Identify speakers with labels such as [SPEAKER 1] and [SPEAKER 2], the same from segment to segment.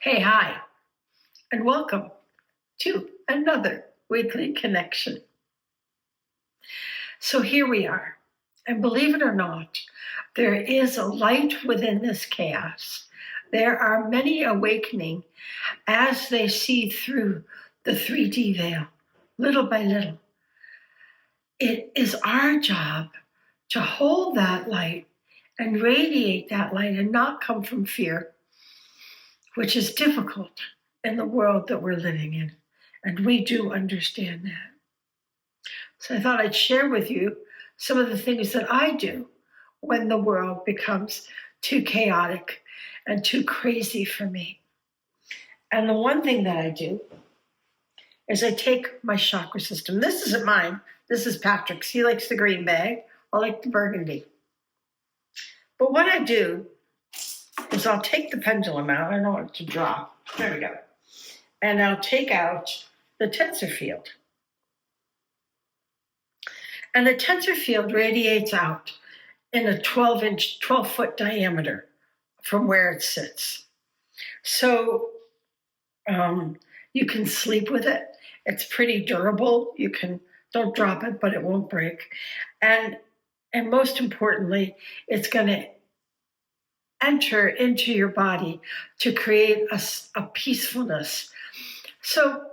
[SPEAKER 1] Hey, hi, and welcome to another weekly connection. So here we are, and believe it or not, there is a light within this chaos. There are many awakening as they see through the 3D veil, little by little. It is our job to hold that light and radiate that light and not come from fear, which is difficult in the world that we're living in. And we do understand that. So I thought I'd share with you some of the things that I do when the world becomes too chaotic and too crazy for me. And the one thing that I do is I take my chakra system. This isn't mine. This is Patrick's. He likes the green bag. I like the burgundy. But what I do is I'll take the pendulum out. I don't want it to drop. There we go. And I'll take out the tensor field. And the tensor field radiates out in a 12-foot diameter from where it sits. So you can sleep with it. It's pretty durable. Don't drop it, but it won't break. And most importantly, it's going to enter into your body to create a peacefulness. So,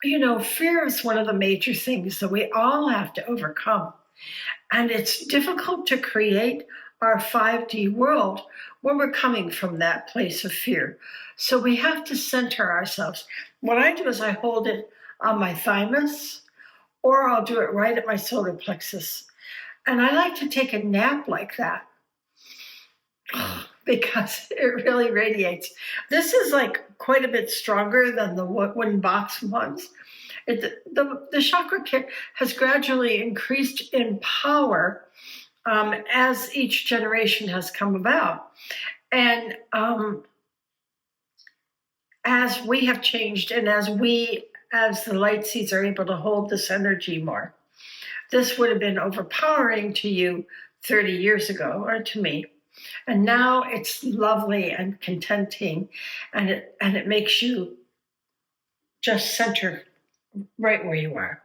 [SPEAKER 1] fear is one of the major things that we all have to overcome. And it's difficult to create our 5D world when we're coming from that place of fear. So we have to center ourselves. What I do is I hold it on my thymus, or I'll do it right at my solar plexus. And I like to take a nap like that because it really radiates. This is like quite a bit stronger than the wooden box ones. The chakra kit has gradually increased in power as each generation has come about. And as we have changed and as the light seeds are able to hold this energy more, this would have been overpowering to you 30 years ago, or to me. And now it's lovely and contenting, and it makes you just center right where you are.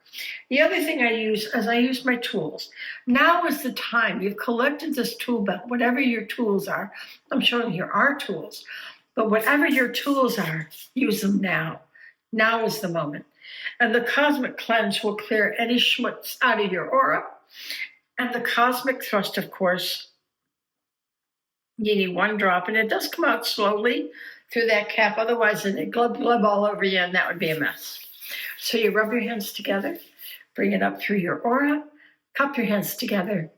[SPEAKER 1] The other thing I use is I use my tools. Now is the time. You've collected this tool belt, whatever your tools are. I'm showing you our tools. But whatever your tools are, use them now. Now is the moment. And the cosmic cleanse will clear any schmutz out of your aura. And the cosmic thrust, of course, you need one drop, and it does come out slowly through that cap. Otherwise, it'd glub all over you, and that would be a mess. So you rub your hands together, bring it up through your aura, cup your hands together.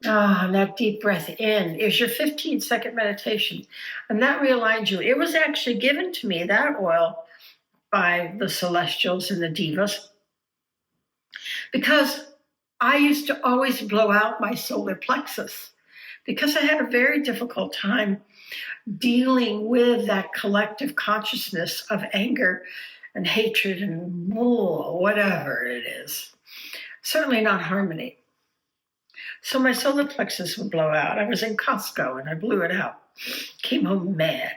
[SPEAKER 1] And that deep breath in is your 15-second meditation. And that realigns you. It was actually given to me, that oil, by the celestials and the divas, because I used to always blow out my solar plexus because I had a very difficult time dealing with that collective consciousness of anger and hatred and whatever it is. Certainly not harmony. So my solar plexus would blow out. I was in Costco and I blew it out. Came home mad.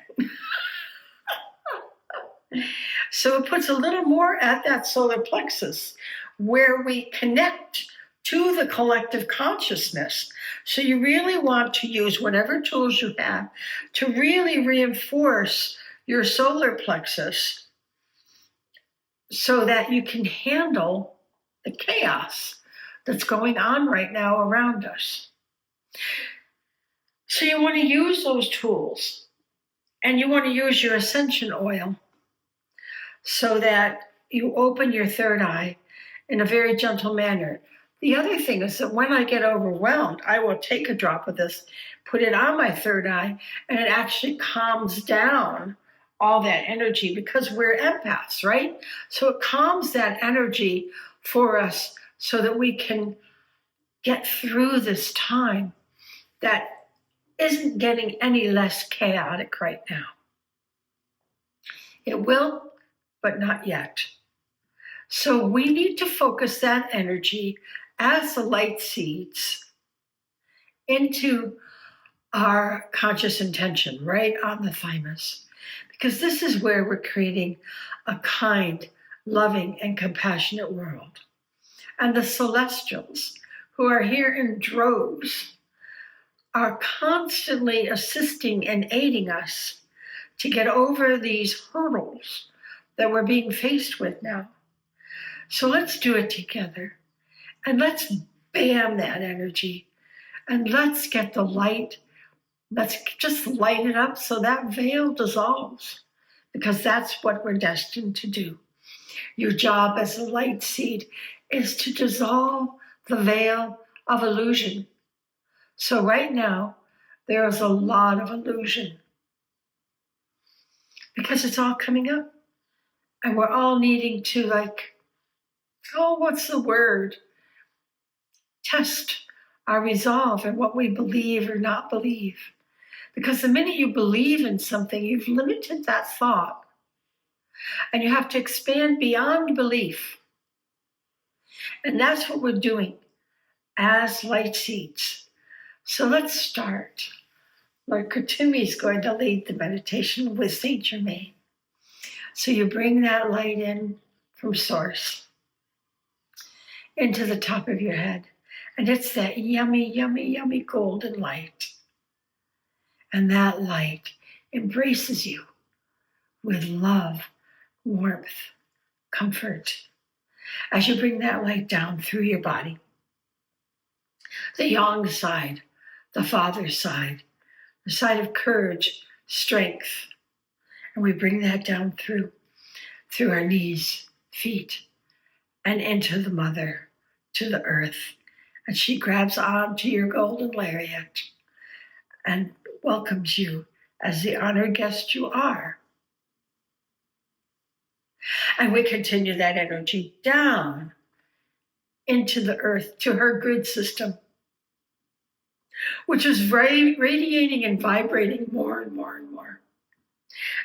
[SPEAKER 1] So it puts a little more at that solar plexus where we connect to the collective consciousness. So you really want to use whatever tools you have to really reinforce your solar plexus so that you can handle the chaos that's going on right now around us. So you want to use those tools, and you want to use your ascension oil so that you open your third eye in a very gentle manner. The other thing is that when I get overwhelmed, I will take a drop of this, put it on my third eye, and it actually calms down all that energy because we're empaths, right? So it calms that energy for us so that we can get through this time that isn't getting any less chaotic right now. It will, but not yet. So we need to focus that energy as the light seeds into our conscious intention right on the thymus, because this is where we're creating a kind, loving, and compassionate world. And the celestials, who are here in droves, are constantly assisting and aiding us to get over these hurdles that we're being faced with now. So let's do it together. And let's bam that energy. And let's get the light. Let's just light it up so that veil dissolves, because that's what we're destined to do. Your job as a light seed is to dissolve the veil of illusion. So right now, there is a lot of illusion because it's all coming up. And we're all needing to what's the word? Test our resolve and what we believe or not believe. Because the minute you believe in something, you've limited that thought. And you have to expand beyond belief. And that's what we're doing as light seeds. So let's start. Lord Kutumi is going to lead the meditation with Saint Germain. So you bring that light in from source into the top of your head. And it's that yummy, yummy, yummy golden light. And that light embraces you with love, warmth, comfort. As you bring that light down through your body, the yang side, the father side, the side of courage, strength. And we bring that down through our knees, feet, and into the mother, to the earth. And she grabs onto your golden lariat and welcomes you as the honored guest you are. And we continue that energy down into the earth, to her grid system, which is radiating and vibrating more and more and more.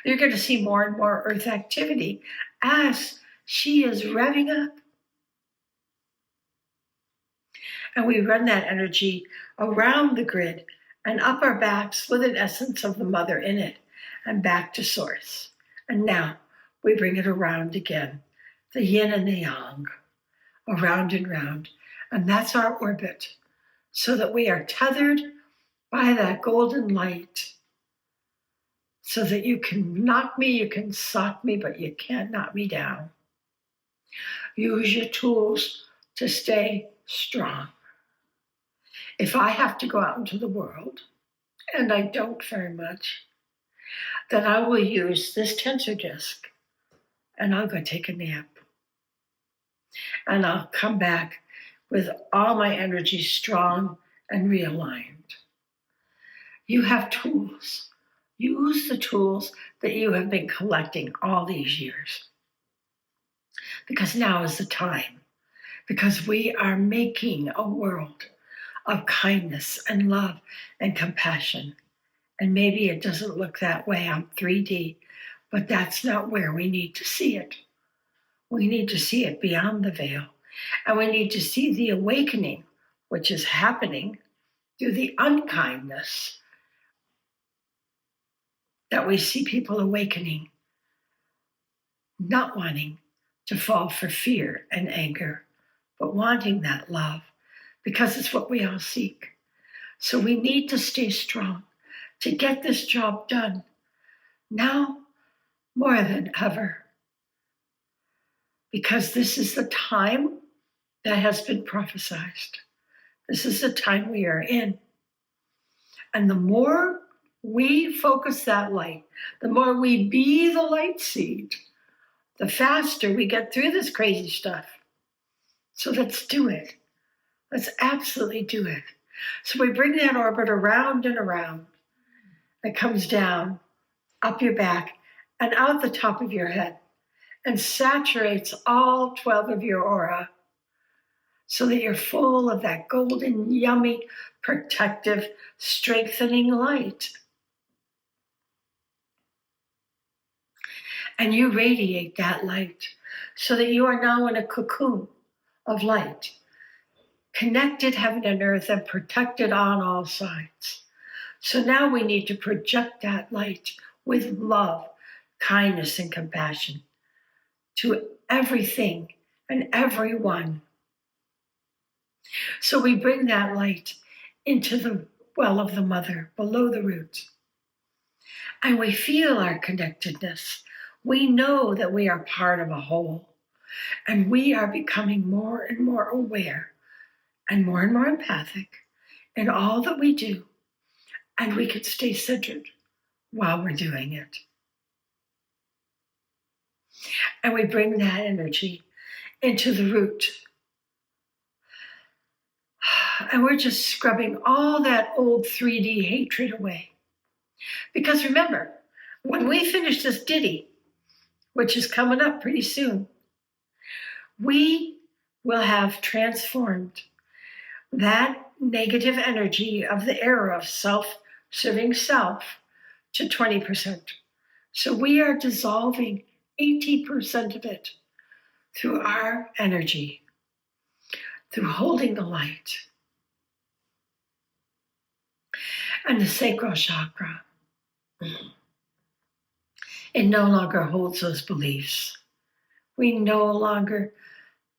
[SPEAKER 1] You're going to see more and more earth activity as she is revving up. And we run that energy around the grid and up our backs with an essence of the mother in it and back to source. And now we bring it around again, the yin and the yang, around and round. And that's our orbit, so that we are tethered by that golden light, so that you can knock me, you can sock me, but you can't knock me down. Use your tools to stay strong. If I have to go out into the world, and I don't very much, then I will use this tensor disc and I'll go take a nap. And I'll come back with all my energy strong and realigned. You have tools. Use the tools that you have been collecting all these years. Because now is the time. Because we are making a world of kindness and love and compassion. And maybe it doesn't look that way on 3D, but that's not where we need to see it. We need to see it beyond the veil. And we need to see the awakening, which is happening through the unkindness that we see people awakening, not wanting to fall for fear and anger, but wanting that love, because it's what we all seek. So we need to stay strong to get this job done, now more than ever, because this is the time that has been prophesied. This is the time we are in. And the more we focus that light, the more we be the light seed, the faster we get through this crazy stuff. So let's do it. Let's absolutely do it. So we bring that orbit around and around. It comes down, up your back, and out the top of your head, and saturates all 12 of your aura, so that you're full of that golden, yummy, protective, strengthening light. And you radiate that light, so that you are now in a cocoon of light, connected heaven and earth and protected on all sides. So now we need to project that light with love, kindness, and compassion to everything and everyone. So we bring that light into the well of the mother, below the root. And we feel our connectedness. We know that we are part of a whole. And we are becoming more and more aware and more empathic in all that we do. And we can stay centered while we're doing it. And we bring that energy into the root. And we're just scrubbing all that old 3D hatred away. Because remember, when we finish this ditty, which is coming up pretty soon, we will have transformed that negative energy of the era of self-serving self to 20%. So we are dissolving 80% of it through our energy, through holding the light. And the sacral chakra, it no longer holds those beliefs. We no longer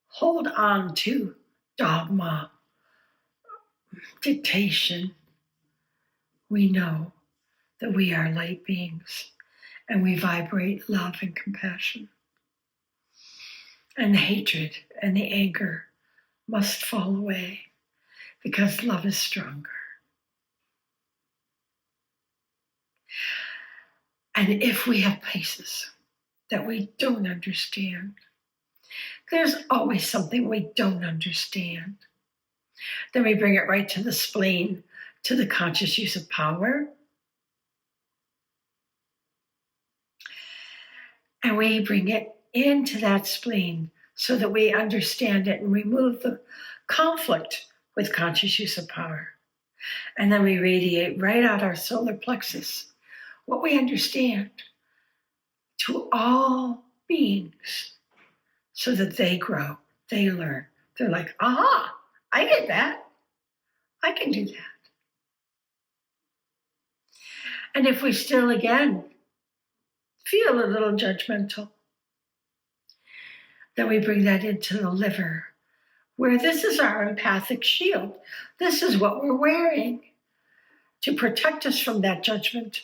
[SPEAKER 1] hold on to dogma, dictation. We know that we are light beings and we vibrate love and compassion. And the hatred and the anger must fall away because love is stronger. And if we have places that we don't understand, there's always something we don't understand. Then we bring it right to the spleen, to the conscious use of power. And we bring it into that spleen so that we understand it and remove the conflict with conscious use of power. And then we radiate right out our solar plexus what we understand to all beings so that they grow, they learn. They're like, aha, I get that. I can do that. And if we still, again, feel a little judgmental, then we bring that into the liver, where this is our empathic shield. This is what we're wearing to protect us from that judgment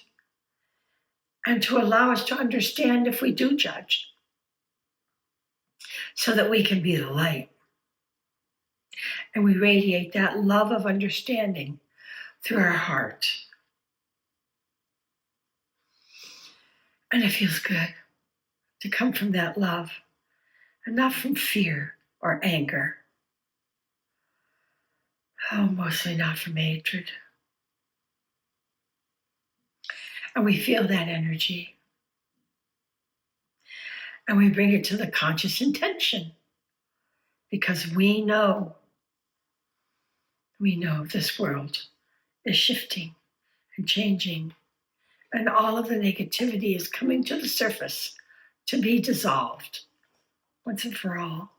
[SPEAKER 1] and to allow us to understand if we do judge, so that we can be the light. And we radiate that love of understanding through our heart. And it feels good to come from that love and not from fear or anger. Oh, mostly not from hatred. And we feel that energy. And we bring it to the conscious intention because we know this world is shifting and changing, and all of the negativity is coming to the surface to be dissolved once and for all.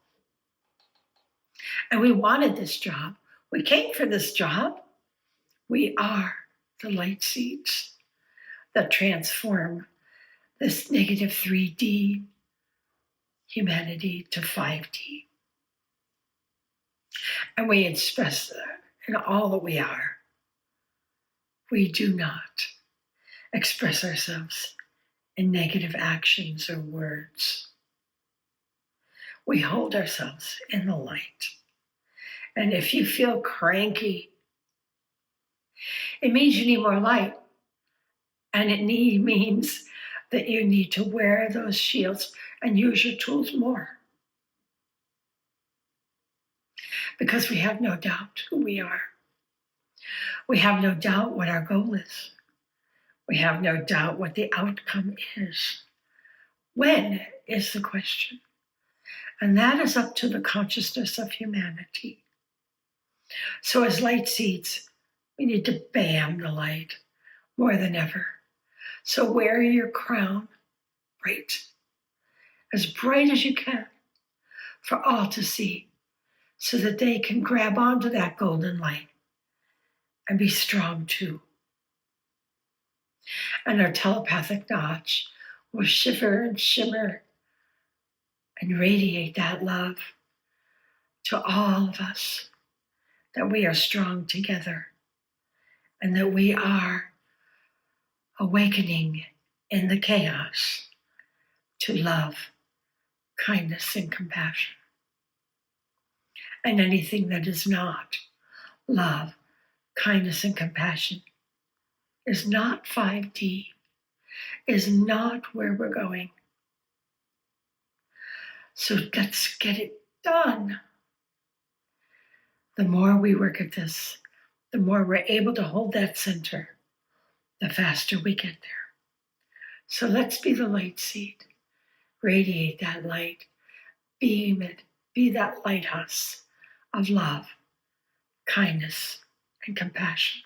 [SPEAKER 1] And we wanted this job. We came for this job. We are the light seeds that transform this negative 3D humanity to 5D. And we express that in all that we are. We do not express ourselves in negative actions or words. We hold ourselves in the light. And if you feel cranky, it means you need more light. And it means that you need to wear those shields and use your tools more. Because we have no doubt who we are. We have no doubt what our goal is. We have no doubt what the outcome is. When is the question? And that is up to the consciousness of humanity. So as light seeds, we need to bam the light more than ever. So wear your crown bright, as bright as you can, for all to see, so that they can grab onto that golden light and be strong too. And our telepathic notch will shiver and shimmer and radiate that love to all of us, that we are strong together and that we are awakening in the chaos to love, kindness, and compassion. And anything that is not love, kindness, and compassion is not 5D, is not where we're going. So let's get it done. The more we work at this, the more we're able to hold that center, the faster we get there. So let's be the light seed. Radiate that light. Beam it. Be that lighthouse of love, kindness, and compassion.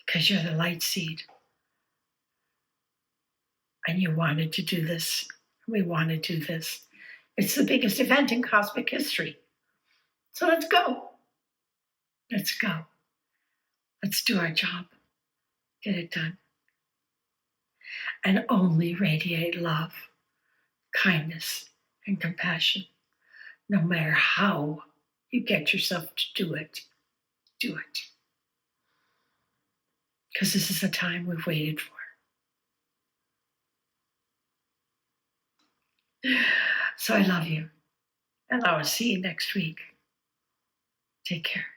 [SPEAKER 1] Because you're the light seed. And you wanted to do this. We want to do this. It's the biggest event in cosmic history. So let's go. Let's go. Let's do our job. Get it done. And only radiate love, kindness, and compassion. No matter how you get yourself to do it, do it. Because this is the time we've waited for. So I love you. And I will see you next week. Take care.